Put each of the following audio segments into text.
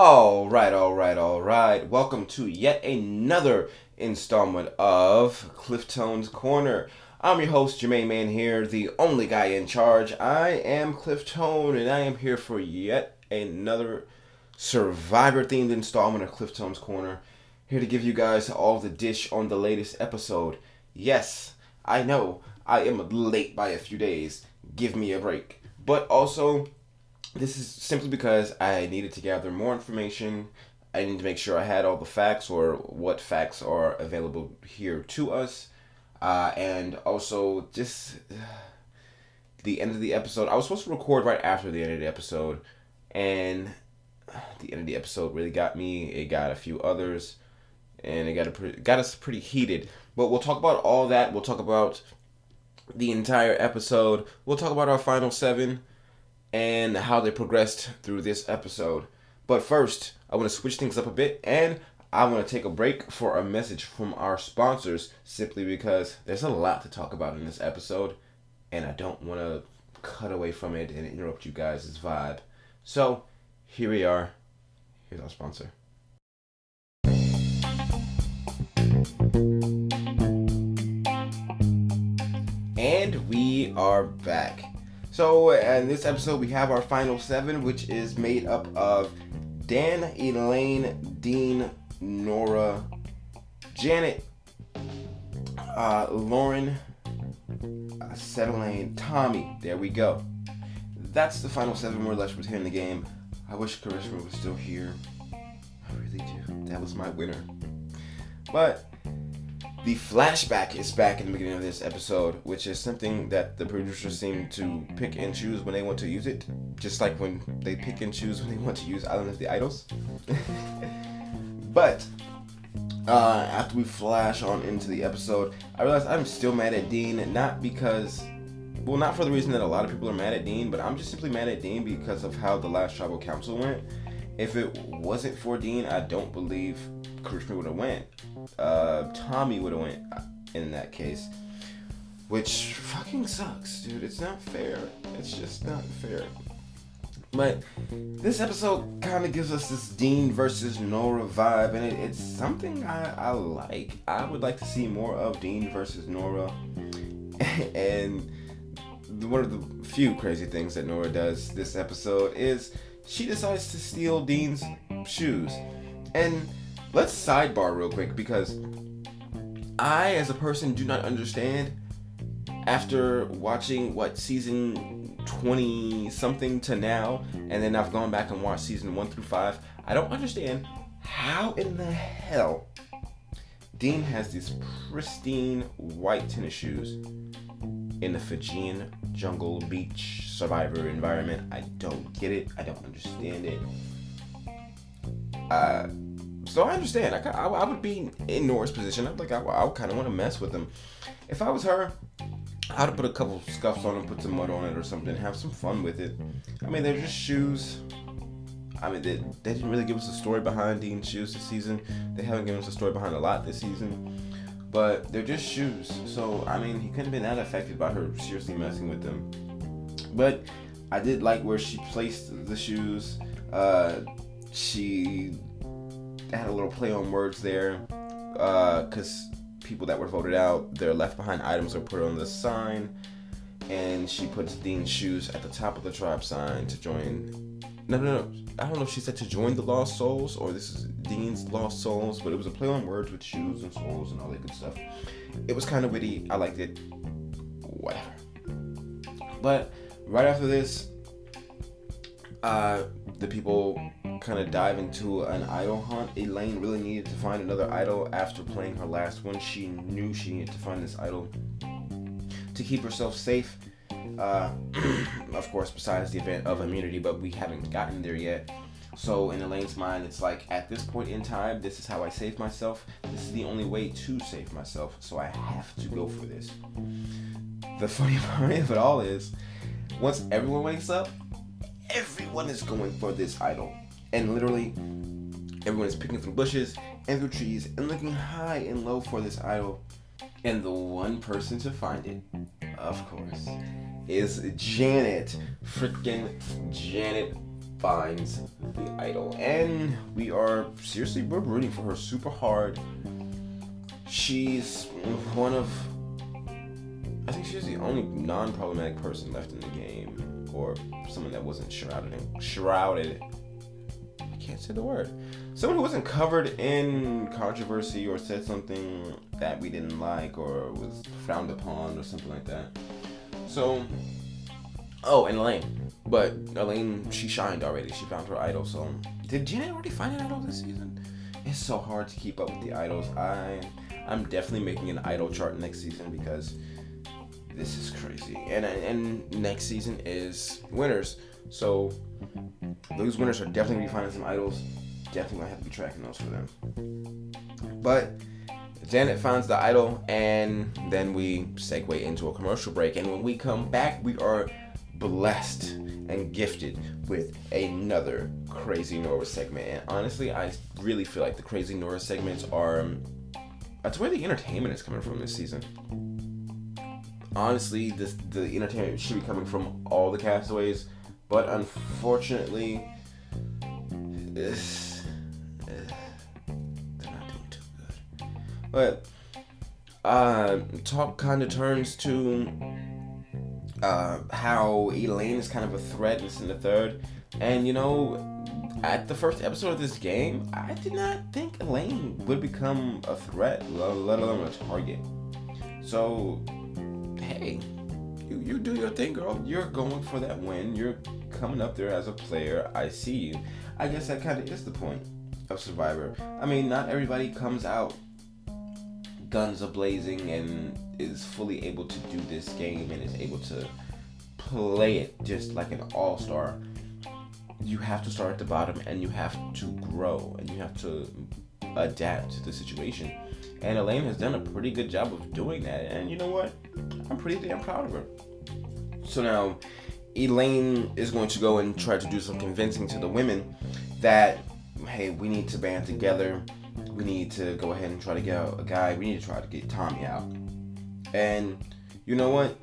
All right. Welcome to yet another installment of Cliftone's Corner. I'm your host, Jermaine Man here, the only guy in charge. I am Cliftone, and I am here for yet another Survivor-themed installment of Cliftone's Corner. Here to give you guys all the dish on the latest episode. Yes, I know, I am late by a few days. Give me a break. But also, this is simply because I needed to gather more information. I needed to make sure I had all the facts or what facts are available here to us. And also, just the end of the episode. I was supposed to record right after the end of the episode. And the end of the episode really got me. It got a few others. And it got us pretty heated. But we'll talk about all that. We'll talk about the entire episode. We'll talk about our final 7 and how they progressed through this episode. But first, I want to switch things up a bit, and I want to take a break for a message from our sponsors, simply because there's a lot to talk about in this episode, and I don't want to cut away from it and interrupt you guys' vibe. So, here we are. Here's our sponsor. And we are back. So, in this episode, we have our final 7, which is made up of Dan, Elaine, Dean, Noura, Janet, Lauren, Setelaine, Tommy. There we go. That's the final 7 we're left with here in the game. I wish Karishma was still here. I really do. That was my winner. But the flashback is back in the beginning of this episode, which is something that the producers seem to pick and choose when they want to use it. Just like when they pick and choose when they want to use Island of the Idols. But after we flash on into the episode, I realize I'm still mad at Dean. Not because, well, not for the reason that a lot of people are mad at Dean, but I'm just simply mad at Dean because of how the last tribal council went. If it wasn't for Dean, I don't believe Karishma would have went. Tommy would have went in that case, which fucking sucks, dude. It's not fair. It's just not fair. But this episode kind of gives us this Dean versus Noura vibe, and it's something I like. I would like to see more of Dean versus Noura. And one of the few crazy things that Noura does this episode is she decides to steal Dean's shoes. And let's sidebar real quick, because I, as a person, do not understand, after watching, season 20-something to now, and then I've gone back and watched season 1 through 5, I don't understand how in the hell Dean has these pristine white tennis shoes in the Fijian jungle beach survivor environment. I don't get it. I don't understand it. So I understand. I would be in Nora's position. I would kind of want to mess with them. If I was her, I'd put a couple scuffs on them, put some mud on it or something, have some fun with it. I mean, they're just shoes. I mean, they didn't really give us a story behind Dean's shoes this season. They haven't given us a story behind a lot this season. But they're just shoes. So, I mean, he couldn't have been that affected by her seriously messing with them. But I did like where she placed the shoes. She had a little play on words there, because people that were voted out, their left behind items are put on the sign, and she puts Dean's shoes at the top of the tribe sign to join. No. I don't know if she said to join the Lost Souls, or this is Dean's Lost Souls, but it was a play on words with shoes and souls and all that good stuff. It was kind of witty. I liked it. Whatever. But right after this, the people kind of dive into an idol hunt. Elaine really needed to find another idol after playing her last one. She knew she needed to find this idol to keep herself safe. Of course, besides the event of immunity, but we haven't gotten there yet. So in Elaine's mind, it's like, at this point in time, this is how I save myself. This is the only way to save myself, so I have to go for this. The funny part of it all is, once everyone wakes up, everyone is going for this idol. And literally, everyone is picking through bushes and through trees and looking high and low for this idol. And the one person to find it, of course, is Janet. Freaking Janet finds the idol, and we're rooting for her super hard. She's I think she's the only non-problematic person left in the game, or someone that wasn't shrouded. I can't say the word. Someone who wasn't covered in controversy or said something that we didn't like or was frowned upon or something like that. So, and Elaine. But Elaine, she shined already. She found her idol. So, did Janet already find an idol this season? It's so hard to keep up with the idols. I'm definitely making an idol chart next season because this is crazy. And next season is winners. So those winners are definitely going to be finding some idols. Definitely going to have to be tracking those for them. But Janet finds the idol, and then we segue into a commercial break. And when we come back, we are blessed and gifted with another Crazy Noura segment. And honestly, I really feel like the Crazy Noura segments that's where the entertainment is coming from this season. Honestly, the entertainment should be coming from all the castaways, but unfortunately, they're not doing too good. But talk kind of turns to how Elaine is kind of a threat in the third, and at the first episode of this game, I did not think Elaine would become a threat, let alone a target. So, hey, you do your thing, girl. You're going for that win. You're coming up there as a player. I see you. I guess that kind of is the point of Survivor. I mean, not everybody comes out guns a-blazing and is fully able to do this game and is able to play it just like an all-star. You have to start at the bottom, and you have to grow, and you have to adapt to the situation. And Elaine has done a pretty good job of doing that. And you know what? I'm pretty damn proud of her. So now, Elaine is going to go and try to do some convincing to the women that, hey, we need to band together. We need to go ahead and try to get a guy. We need to try to get Tommy out. And you know what?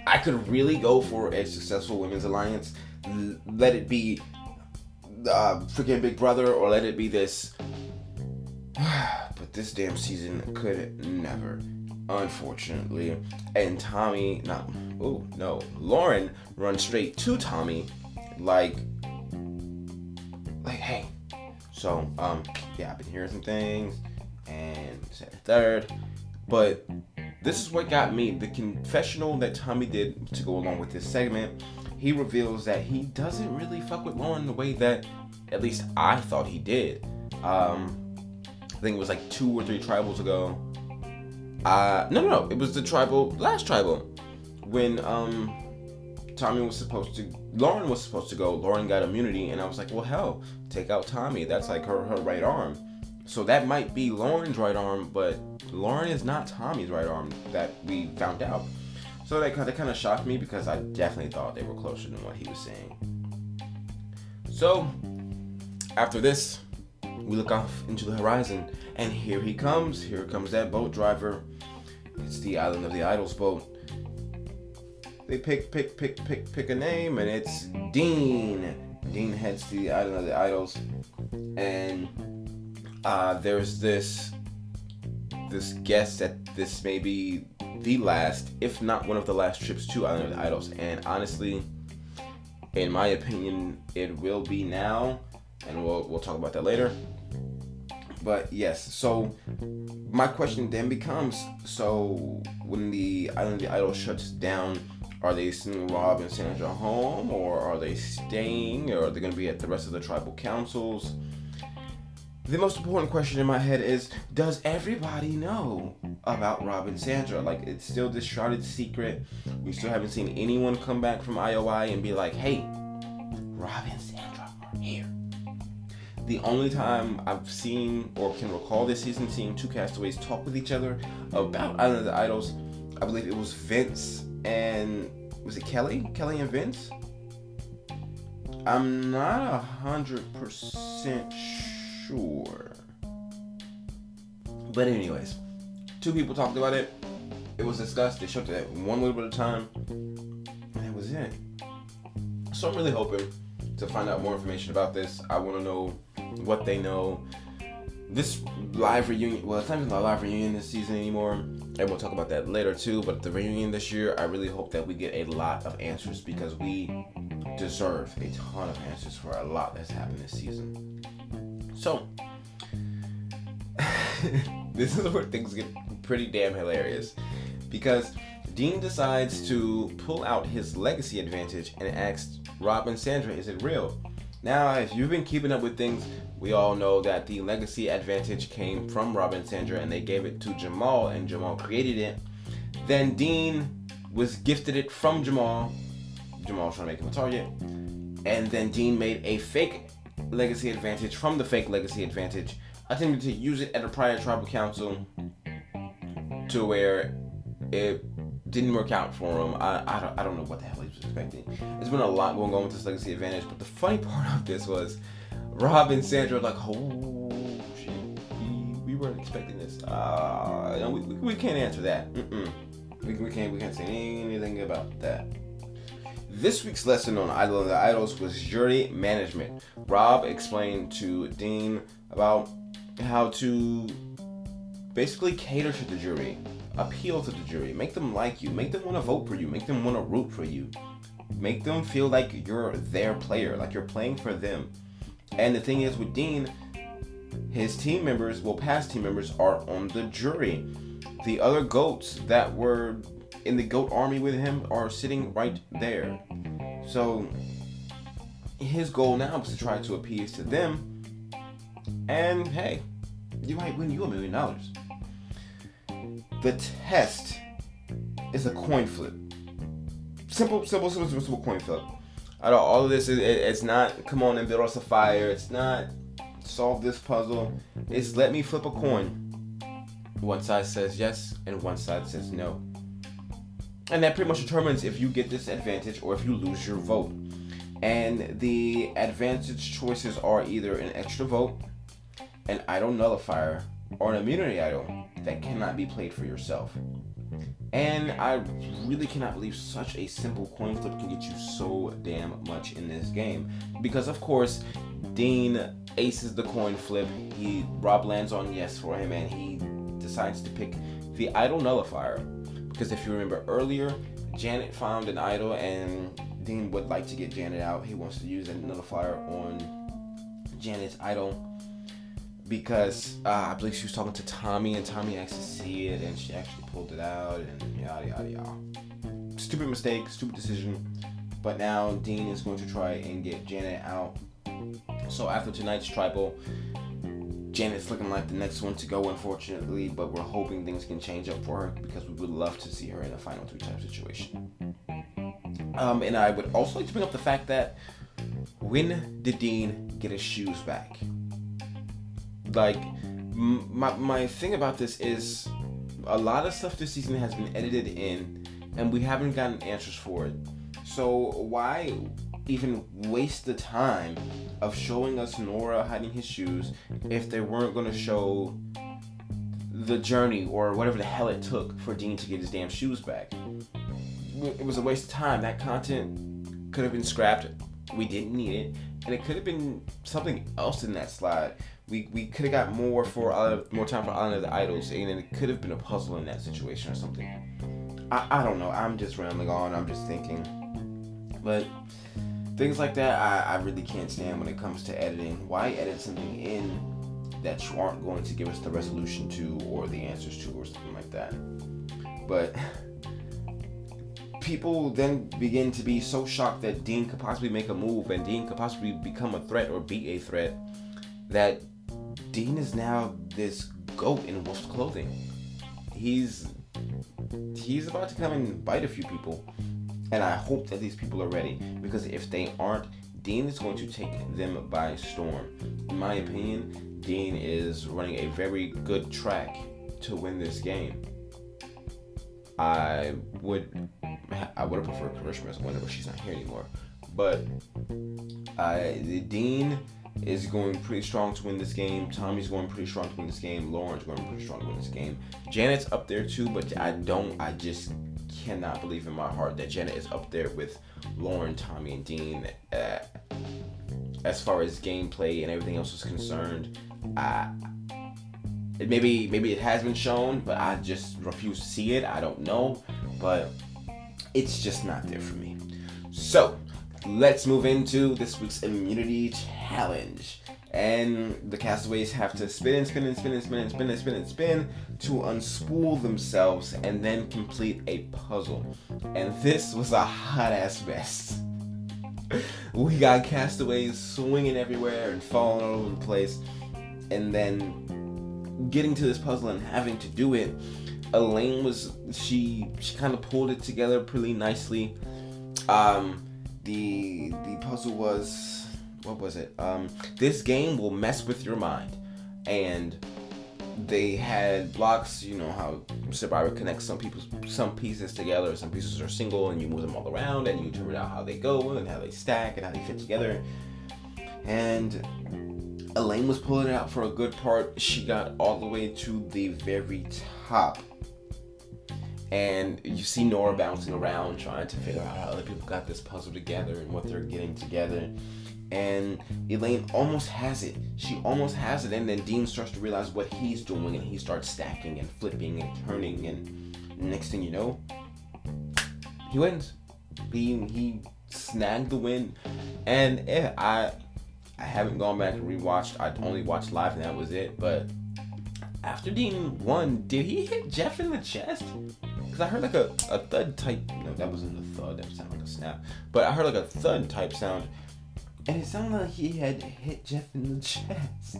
I could really go for a successful women's alliance. Let it be freaking Big Brother, or let it be this. But this damn season could never, unfortunately. And Tommy, Lauren runs straight to Tommy, like, hey. So, yeah, I've been hearing some things, and said the third, but this is what got me. The confessional that Tommy did to go along with this segment, he reveals that he doesn't really fuck with Lauren the way that at least I thought he did. I think it was like 2 or 3 tribals ago. No, it was the last tribal. When Lauren was supposed to go. Lauren got immunity, and I was like, well, hell, take out Tommy. That's like her right arm. So that might be Lauren's right arm, but Lauren is not Tommy's right arm that we found out. So that kind of shocked me, because I definitely thought they were closer than what he was saying. So after this, we look off into the horizon, and here he comes. Here comes that boat driver. It's the Island of the Idols boat. They pick a name, and it's Dean. Dean heads to the Island of the Idols, and there's this guess that this may be the last, if not one of the last trips to Island of the Idols. And honestly, in my opinion, it will be now, and we'll talk about that later. But yes, so my question then becomes, so when the Island of the Idols shuts down, are they sending Rob and Sandra home, or are they staying, or are they going to be at the rest of the tribal councils? The most important question in my head is, does everybody know about Rob and Sandra? Like, it's still this shrouded secret. We still haven't seen anyone come back from IOI and be like, hey, Rob and Sandra are here. The only time I've seen, or can recall this season, seeing 2 castaways talk with each other about Island of the Idols, I believe it was Vince and, was it Kelly? Kelly and Vince? I'm not 100% sure. But anyways, 2 people talked about it. It was discussed. They showed it one little bit of time, and that was it. So I'm really hoping to find out more information about this. I want to know what they know. This live reunion, well, it's not even a live reunion this season anymore, and we'll talk about that later too, but the reunion this year, I really hope that we get a lot of answers, because we deserve a ton of answers for a lot that's happened this season. So, this is where things get pretty damn hilarious, because Dean decides to pull out his legacy advantage and asks Rob and Sandra, is it real? Now, if you've been keeping up with things, we all know that the legacy advantage came from Rob and Sandra, and they gave it to Jamal, and Jamal created it. Then Dean was gifted it from Jamal. Jamal trying to make him a target. And then Dean made a fake legacy advantage from the fake legacy advantage, attempting to use it at a prior tribal council to where it didn't work out for him. I don't know what the hell he was expecting. There's been a lot going on with this legacy advantage, but the funny part of this was Rob and Sandra were like, oh shit, we weren't expecting this. No, we can't answer that. We can't say anything about that. This week's lesson on Idol of the Idols was jury management. Rob explained to Dean about how to basically cater to the jury, appeal to the jury, make them like you, make them want to vote for you, make them want to root for you, make them feel like you're their player, like you're playing for them. And the thing is with Dean, his team members, well, past team members, are on the jury. The other GOATs that were in the GOAT army with him are sitting right there. So his goal now is to try to appease to them, and hey, you might win you $1 million. The test is a coin flip. Simple coin flip. All of this, it's not come on and build us a fire. It's not solve this puzzle. It's let me flip a coin. One side says yes and one side says no. And that pretty much determines if you get this advantage or if you lose your vote. And the advantage choices are either an extra vote, an idol nullifier, or an immunity idol that cannot be played for yourself. And I really cannot believe such a simple coin flip can get you so damn much in this game. Because of course, Dean aces the coin flip. Rob lands on yes for him, and he decides to pick the idol nullifier. Because if you remember earlier, Janet found an idol, and Dean would like to get Janet out. He wants to use a nullifier on Janet's idol. Because I believe she was talking to Tommy, and Tommy asked to see it, and she actually pulled it out, and yada yada yada. Stupid mistake, stupid decision. But now Dean is going to try and get Janet out. So after tonight's tribal, Janet's looking like the next one to go, unfortunately. But we're hoping things can change up for her, because we would love to see her in a final 3 type situation. And I would also like to bring up the fact that when did Dean get his shoes back? Like, my thing about this is a lot of stuff this season has been edited in, and we haven't gotten answers for it. So why even waste the time of showing us Noura hiding his shoes if they weren't going to show the journey or whatever the hell it took for Dean to get his damn shoes back? It was a waste of time. That content could have been scrapped. We didn't need it, and it could have been something else in that slide. We could have got more time for Island of the Idols, and it could have been a puzzle in that situation or something. I don't know. I'm just rambling on. I'm just thinking. But things like that, I really can't stand when it comes to editing. Why edit something in that you aren't going to give us the resolution to, or the answers to, or something like that? But people then begin to be so shocked that Dean could possibly make a move, and Dean could possibly become a threat or be a threat, that Dean is now this goat in wolf's clothing. He's about to come and bite a few people, and I hope that these people are ready, because if they aren't, Dean is going to take them by storm. In my opinion, Dean is running a very good track to win this game. I would have preferred Karishma as a winner, but she's not here anymore. But Dean is going pretty strong to win this game. Tommy's going pretty strong to win this game. Lauren's going pretty strong to win this game. Janet's up there too, but I just cannot believe in my heart that Janet is up there with Lauren, Tommy, and Dean. as far as gameplay and everything else is concerned. Maybe it has been shown, but I just refuse to see it. I don't know, but it's just not there for me. So let's move into this week's immunity challenge. And the castaways have to spin to unspool themselves and then complete a puzzle. And this was a hot ass mess. We got castaways swinging everywhere and falling all over the place, and then getting to this puzzle and having to do it. Elaine she kind of pulled it together pretty nicely. The puzzle was, what was it? This game will mess with your mind. And they had blocks, you know how Survivor connects some pieces together. Some pieces are single and you move them all around and you figure out how they go and how they stack and how they fit together. And Elaine was pulling it out for a good part. She got all the way to the very top. And you see Noura bouncing around trying to figure out how other people got this puzzle together and what they're getting together. And Elaine almost has it. She almost has it, and then Dean starts to realize what he's doing, and he starts stacking and flipping and turning, and next thing you know, he wins. He snagged the win. And yeah, I haven't gone back and rewatched. I only watched live, and that was it. But after Dean won, did he hit Jeff in the chest? Because I heard like a thud type. No, that wasn't a thud. That sounded like a snap. But I heard like a thud type sound. And it sounded like he had hit Jeff in the chest.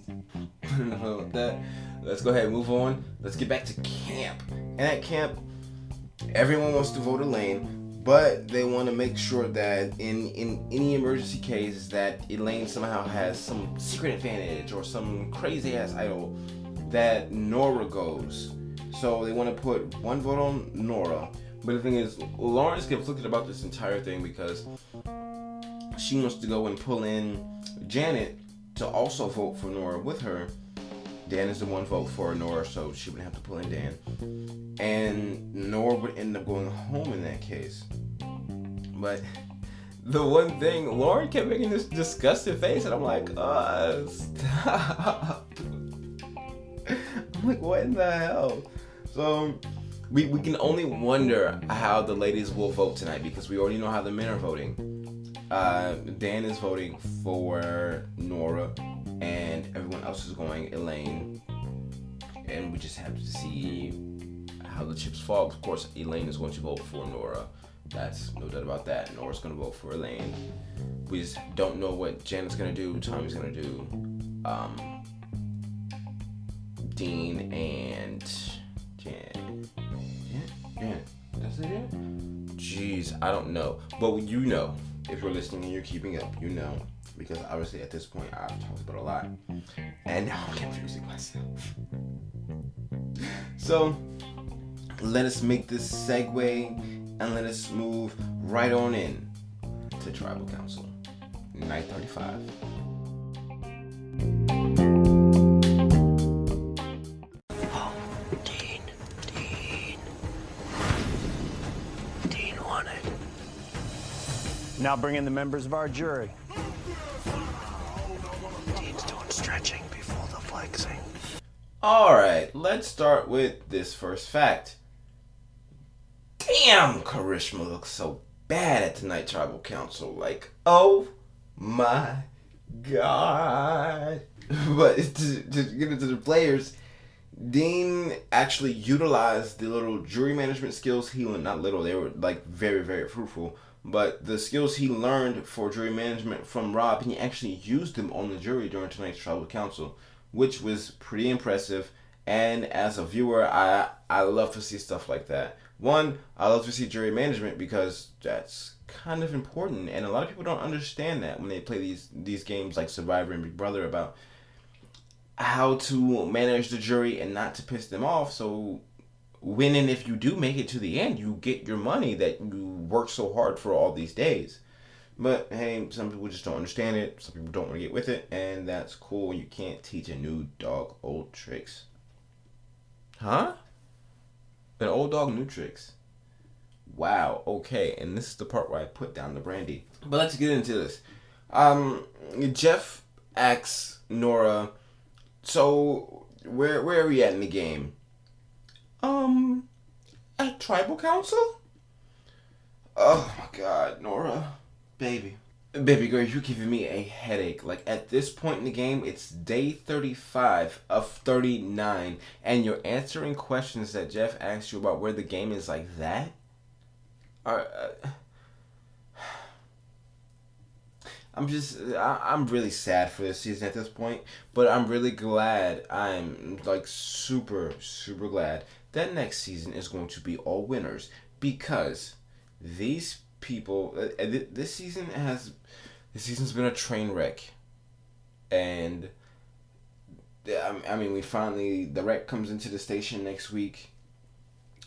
I don't know about that. Let's go ahead and move on. Let's get back to camp. And at camp, everyone wants to vote Elaine, but they want to make sure that in any emergency case that Elaine somehow has some secret advantage or some crazy ass idol, that Noura goes. So they want to put one vote on Noura. But the thing is, Lauren's conflicted about this entire thing because she wants to go and pull in Janet to also vote for Noura with her. Dan is the one vote for Noura, so she wouldn't have to pull in Dan. And Noura would end up going home in that case. But the one thing, Lauren kept making this disgusted face, and I'm like, stop. I'm like, what in the hell? So we can only wonder how the ladies will vote tonight, because we already know how the men are voting. Dan is voting for Noura, and everyone else is going Elaine. And we just have to see how the chips fall. Of course, Elaine is going to vote for Noura. That's no doubt about that. Nora's going to vote for Elaine. We just don't know what Janet's going to do, Tommy's going to do, Dean and Janet. Janet. That's it, yeah? Jeez, I don't know. But you know. If you're listening and you're keeping up, you know, because obviously at this point I've talked about a lot, and now I'm confusing myself. So let us make this segue and let us move right on in to Tribal Council, night 35. Dean won it. Now bring in the members of our jury. Dean's doing stretching before the flexing. Alright, let's start with this first fact. Damn, Karishma looks so bad at tonight's Tribal Council. Like, oh my god. But to get into the players, Dean actually utilized the little jury management skills he learned. Not little, they were like very, very fruitful. But the skills he learned for jury management from Rob, he actually used them on the jury during tonight's Tribal Council, which was pretty impressive. And as a viewer, I love to see stuff like that. One, I love to see jury management because that's kind of important, and a lot of people don't understand that when they play these games like Survivor and Big Brother, about how to manage the jury and not to piss them off. So when and if you do make it to the end, you get your money that you worked so hard for all these days. But hey, some people just don't understand it. Some people don't want to get with it, and that's cool. You can't teach a new dog old tricks. Huh? An old dog, new tricks. Wow, okay. And this is the part where I put down the brandy. But let's get into this. Jeff asks Noura, so where are we at in the game? At tribal council? Oh my god, Noura. Baby. Baby girl, you're giving me a headache. Like, at this point in the game, it's day 35 of 39, and you're answering questions that Jeff asked you about where the game is like that? I'm really sad for this season at this point, but I'm really glad. I'm like super, super glad that next season is going to be all winners, because these people, this season's been a train wreck, and I mean, the wreck comes into the station next week,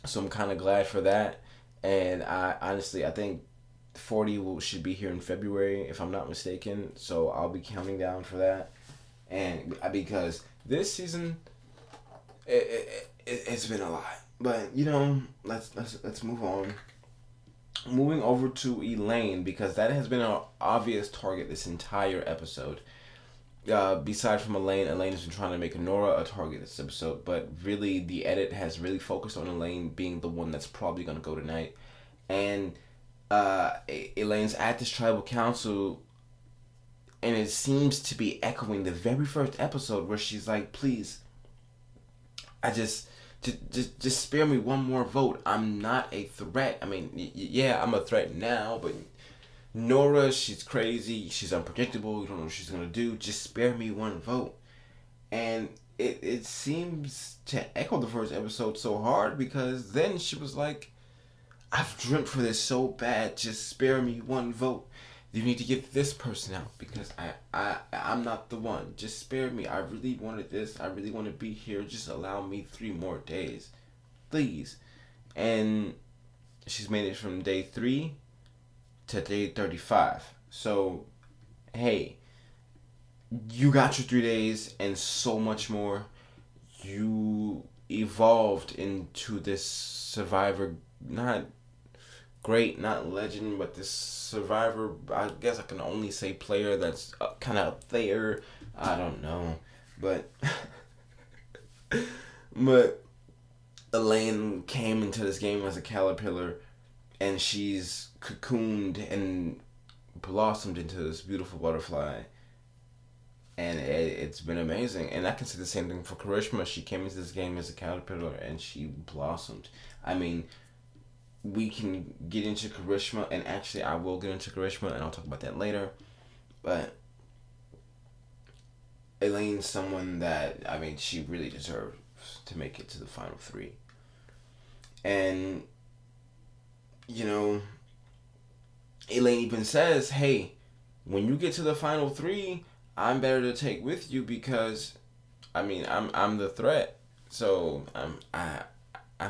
so I'm kind of glad for that, and I think 40 should be here in February, if I'm not mistaken. So I'll be counting down for that, and because this season, it's been a lot. But let's move on. Moving over to Elaine, because that has been an obvious target this entire episode. Besides from Elaine has been trying to make Noura a target this episode, but really the edit has really focused on Elaine being the one that's probably gonna go tonight, and Elaine's at this tribal council, and it seems to be echoing the very first episode where she's like, please, I just spare me one more vote. I'm not a threat. I mean, yeah, I'm a threat now, but Noura, she's crazy, she's unpredictable, you don't know what she's gonna do, just spare me one vote. And it seems to echo the first episode so hard, because then she was like, I've dreamt for this so bad. Just spare me one vote. You need to get this person out, because I'm not the one. Just spare me. I really wanted this. I really want to be here. Just allow me 3 more days, please. And she's made it from day 3 to day 35. So, hey, you got your 3 days and so much more. You evolved into this survivor, not legend, but this survivor. I guess I can only say player that's kind of up there. I don't know, but but Elaine came into this game as a caterpillar, and she's cocooned and blossomed into this beautiful butterfly, and it's been amazing. And I can say the same thing for Karishma. She came into this game as a caterpillar and she blossomed. I mean, we can get into Karishma, and actually I will get into Karishma, and I'll talk about that later. But Elaine's someone that, I mean, she really deserves to make it to the final 3. And, Elaine even says, hey, when you get to the final 3, I'm better to take with you, because, I mean, I'm the threat. So I'm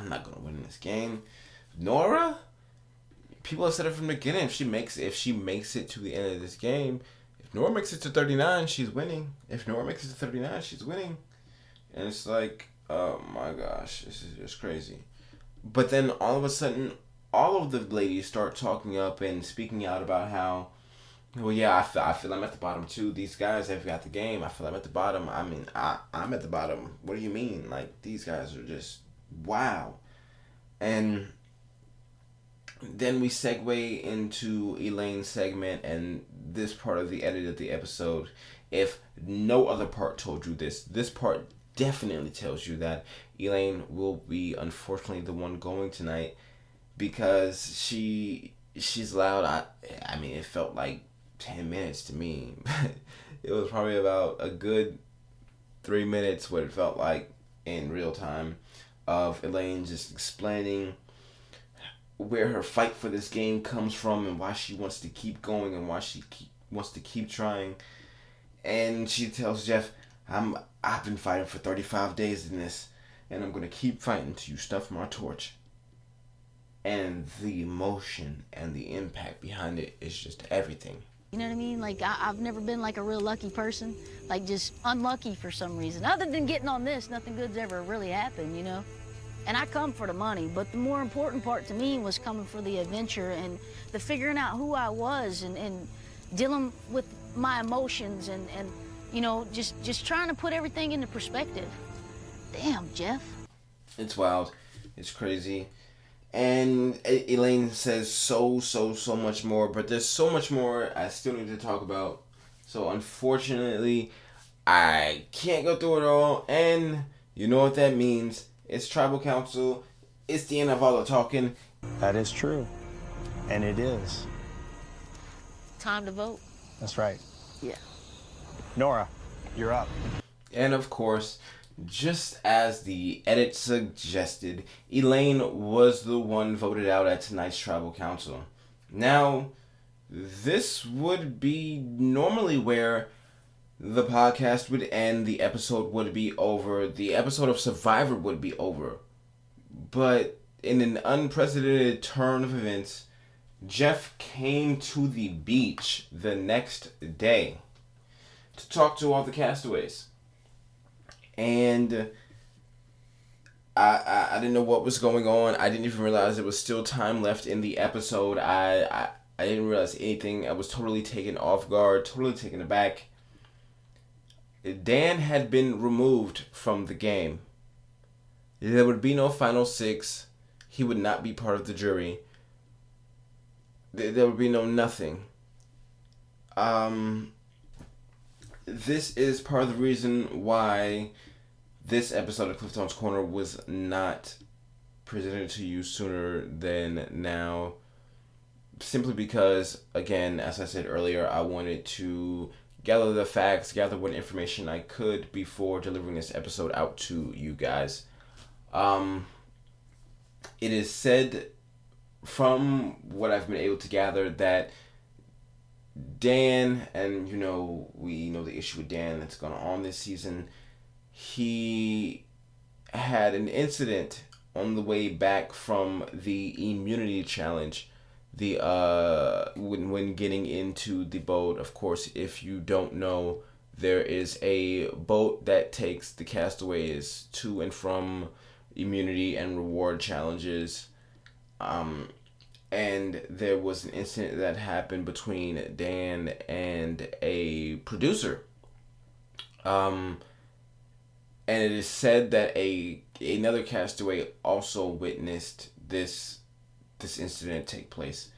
not gonna win this game. Noura, people have said it from the beginning. If she makes it to the end of this game, if Noura makes it to 39, she's winning. If Noura makes it to 39, she's winning. And it's like, oh my gosh, this is just crazy. But then all of a sudden, all of the ladies start talking up and speaking out about how, well, yeah, I feel I'm at the bottom too. These guys have got the game. I feel I'm at the bottom. I mean, I'm at the bottom. What do you mean? Like, these guys are just, wow. And then we segue into Elaine's segment, and this part of the edit of the episode. If no other part told you this part definitely tells you that Elaine will be, unfortunately, the one going tonight, because she's loud. I mean, it felt like 10 minutes to me. It was probably about a good 3 minutes, what it felt like in real time, of Elaine just explaining where her fight for this game comes from, and why she wants to keep going, and why she wants to keep trying. And she tells Jeff, I've been fighting for 35 days in this, and I'm gonna keep fighting until you stuff my torch. And the emotion and the impact behind it is just everything. You know what I mean? Like, I've never been like a real lucky person, like just unlucky for some reason. Other than getting on this, nothing good's ever really happened, And I come for the money, but the more important part to me was coming for the adventure and the figuring out who I was, and dealing with my emotions and you know, just trying to put everything into perspective. Damn, Jeff. It's wild. It's crazy. And Elaine says so much more, but there's so much more I still need to talk about. So unfortunately, I can't go through it all, and you know what that means. It's Tribal Council. It's the end of all the talking. That is true. And it is. Time to vote. That's right. Yeah. Noura, you're up. And of course, just as the edit suggested, Elaine was the one voted out at tonight's Tribal Council. Now, this would be normally where the podcast would end, the episode would be over, the episode of Survivor would be over. But in an unprecedented turn of events, Jeff came to the beach the next day to talk to all the castaways. And I didn't know what was going on. I didn't even realize there was still time left in the episode. I didn't realize anything. I was totally taken off guard, totally taken aback. Dan had been removed from the game. There would be no final six. He would not be part of the jury. There would be no nothing. This is part of the reason why this episode of Clifton's Corner was not presented to you sooner than now. Simply because, again, as I said earlier, I wanted to gather the facts, gather what information I could before delivering this episode out to you guys. It is said from what I've been able to gather that Dan, and you know, we know the issue with Dan that's gone on this season, he had an incident on the way back from the immunity challenge. When getting into the boat, of course, if you don't know, there is a boat that takes the castaways to and from immunity and reward challenges. And there was an incident that happened between Dan and a producer. And it is said that another castaway also witnessed this incident take place.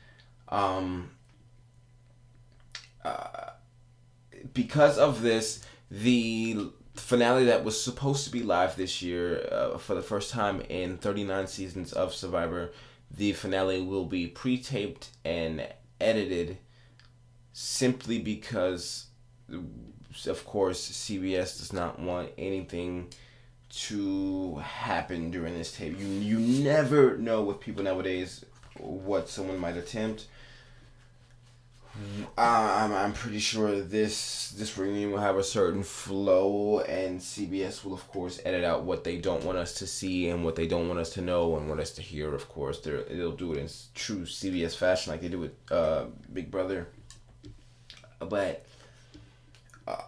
Because of this, the finale that was supposed to be live this year, for the first time in 39 seasons of Survivor, the finale will be pre-taped and edited simply because, of course, CBS does not want anything to happen during this tape. You never know with people nowadays what someone might attempt. I'm pretty sure this reunion will have a certain flow, and CBS will of course edit out what they don't want us to see and what they don't want us to know and want us to hear. Of course, they'll do it in true CBS fashion, like they do with Big Brother. But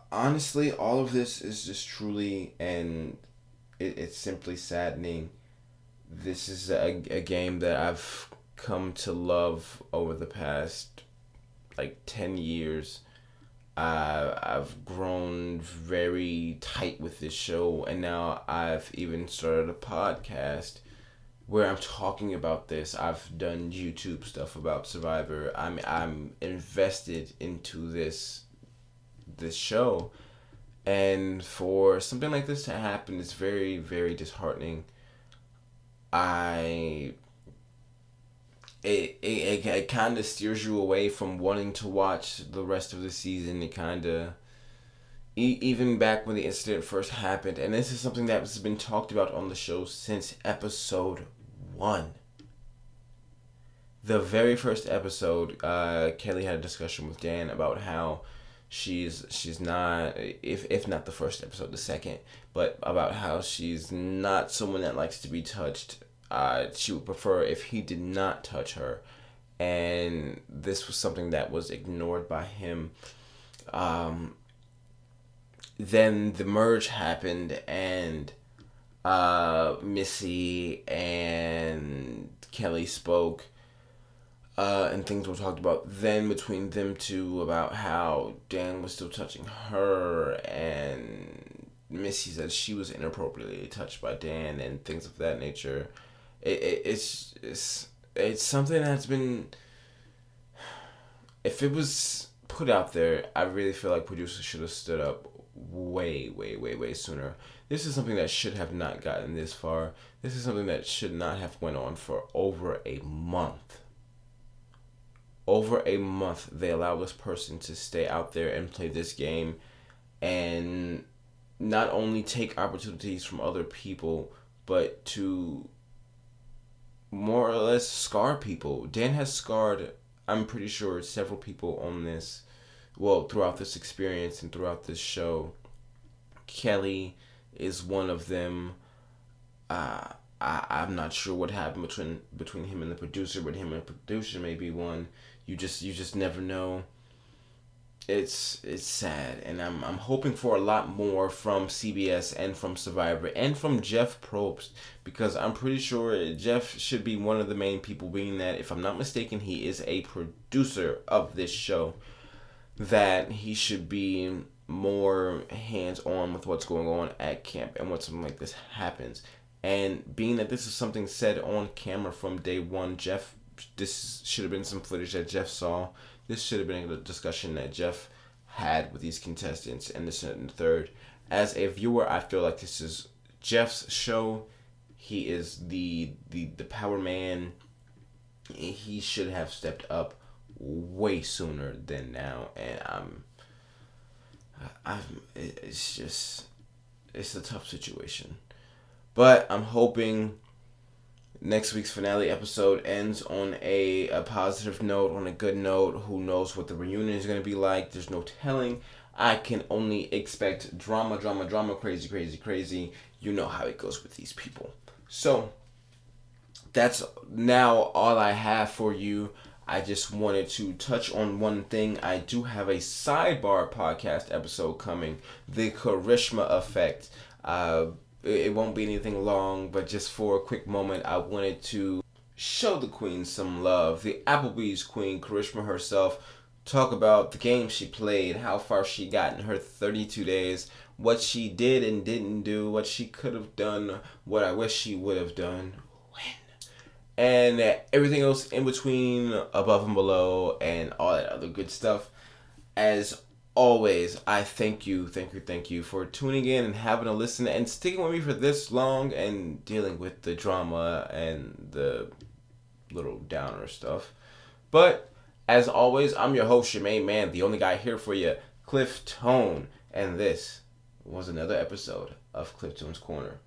honestly, all of this is just truly, and it's simply saddening. This is a game that I've come to love over the past 10 years. I've grown very tight with this show, and now I've even started a podcast where I'm talking about this. I've done YouTube stuff about Survivor. I'm invested into this show, and for something like this to happen is very, very disheartening. It kind of steers you away from wanting to watch the rest of the season. It kind of, even back when the incident first happened, and this is something that has been talked about on the show since episode 1. The very first episode, Kelly had a discussion with Dan about how she's not, if not the first episode, the second, but about how she's not someone that likes to be touched. She would prefer if he did not touch her, and this was something that was ignored by him. Then the merge happened, and Missy and Kelly spoke. and things were talked about then between them two about how Dan was still touching her, and Missy said she was inappropriately touched by Dan and things of that nature. It's something that's been, if it was put out there, I really feel like producers should have stood up way sooner. This is something that should have not gotten this far. This is something that should not have went on for over a month. Over a month, they allow this person to stay out there and play this game and not only take opportunities from other people, but to more or less scar people. Dan has scarred, I'm pretty sure, several people on this, well, throughout this experience and throughout this show. Kelly is one of them. I'm not sure what happened between him and the producer, but him and the producer may be one. You just never know. It's sad, and I'm hoping for a lot more from CBS and from Survivor and from Jeff Probst, because I'm pretty sure Jeff should be one of the main people, being that, if I'm not mistaken, he is a producer of this show, that he should be more hands-on with what's going on at camp and when something like this happens. And being that this is something said on camera from day one, this should have been some footage that Jeff saw. This should have been a discussion that Jeff had with these contestants, and this and the third. As a viewer, I feel like this is Jeff's show. He is the power man. He should have stepped up way sooner than now, and it's a tough situation. But I'm hoping next week's finale episode ends on a positive note, on a good note. Who knows what the reunion is going to be like? There's no telling. I can only expect drama, crazy. You know how it goes with these people. So, that's now all I have for you. I just wanted to touch on one thing. I do have a sidebar podcast episode coming, The Charisma Effect. It won't be anything long, but just for a quick moment, I wanted to show the queen some love. The Applebee's queen, Charisma herself, talk about the game she played, how far she got in her 32 days, what she did and didn't do, what she could have done, what I wish she would have done, when, and everything else in between, above and below, and all that other good stuff. As always, I thank you for tuning in and having a listen and sticking with me for this long and dealing with the drama and the little downer stuff. But as always, I'm your host, your main man, the only guy here for you, Cliff Tone, and this was another episode of Cliff Tone's Corner.